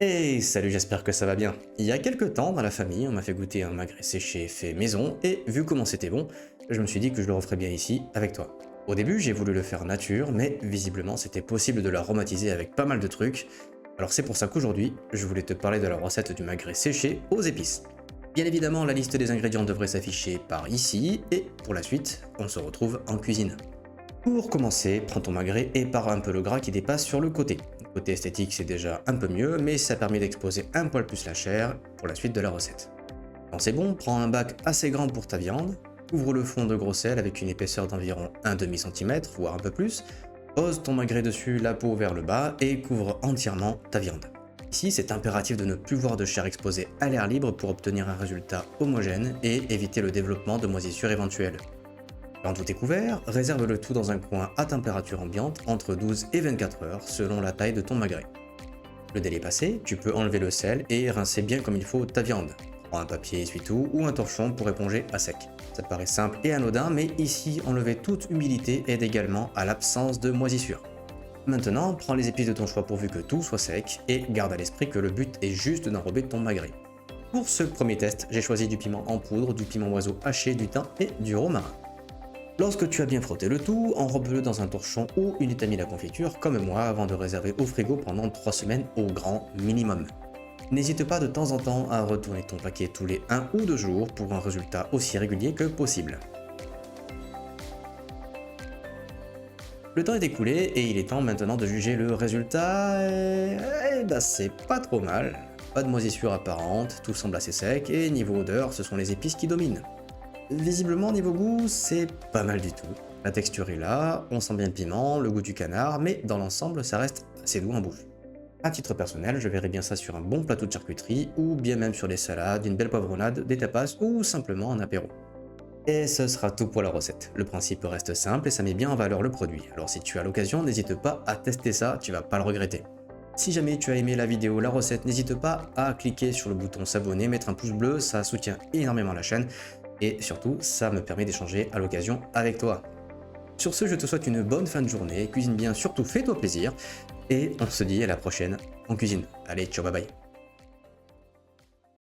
Hey, salut, j'espère que ça va bien. Il y a quelques temps, dans la famille, on m'a fait goûter un magret séché fait maison, et vu comment c'était bon, je me suis dit que je le referais bien ici, avec toi. Au début, j'ai voulu le faire nature, mais visiblement, c'était possible de l'aromatiser avec pas mal de trucs. Alors c'est pour ça qu'aujourd'hui, je voulais te parler de la recette du magret séché aux épices. Bien évidemment, la liste des ingrédients devrait s'afficher par ici, et pour la suite, on se retrouve en cuisine. Pour commencer, prends ton magret et pare un peu le gras qui dépasse sur le côté. Côté esthétique, c'est déjà un peu mieux, mais ça permet d'exposer un poil plus la chair pour la suite de la recette. Quand c'est bon, prends un bac assez grand pour ta viande, ouvre le fond de gros sel avec une épaisseur d'environ 1 demi-centimètre, voire un peu plus, pose ton magret dessus, la peau vers le bas et couvre entièrement ta viande. Ici, c'est impératif de ne plus voir de chair exposée à l'air libre pour obtenir un résultat homogène et éviter le développement de moisissures éventuelles. Quand tout est couvert, réserve le tout dans un coin à température ambiante entre 12 et 24 heures selon la taille de ton magret. Le délai passé, tu peux enlever le sel et rincer bien comme il faut ta viande. Prends un papier essuie-tout ou un torchon pour éponger à sec. Ça te paraît simple et anodin, mais ici, enlever toute humidité aide également à l'absence de moisissure. Maintenant, prends les épices de ton choix pourvu que tout soit sec et garde à l'esprit que le but est juste d'enrober ton magret. Pour ce premier test, j'ai choisi du piment en poudre, du piment oiseau haché, du thym et du romarin. Lorsque tu as bien frotté le tout, enrobe-le dans un torchon ou une étamine à confiture comme moi avant de réserver au frigo pendant 3 semaines au grand minimum. N'hésite pas de temps en temps à retourner ton paquet tous les 1 ou 2 jours pour un résultat aussi régulier que possible. Le temps est écoulé et il est temps maintenant de juger le résultat c'est pas trop mal. Pas de moisissure apparente, tout semble assez sec et niveau odeur, ce sont les épices qui dominent. Visiblement, niveau goût, c'est pas mal du tout. La texture est là, on sent bien le piment, le goût du canard, mais dans l'ensemble, ça reste assez doux en bouche. À titre personnel, je verrais bien ça sur un bon plateau de charcuterie, ou bien même sur des salades, une belle poivronnade, des tapas, ou simplement un apéro. Et ce sera tout pour la recette. Le principe reste simple et ça met bien en valeur le produit. Alors si tu as l'occasion, n'hésite pas à tester ça, tu vas pas le regretter. Si jamais tu as aimé la vidéo, la recette, n'hésite pas à cliquer sur le bouton s'abonner, mettre un pouce bleu, ça soutient énormément la chaîne. Et surtout, ça me permet d'échanger à l'occasion avec toi. Sur ce, je te souhaite une bonne fin de journée, cuisine bien, surtout fais-toi plaisir, et on se dit à la prochaine en cuisine. Allez, ciao, bye bye.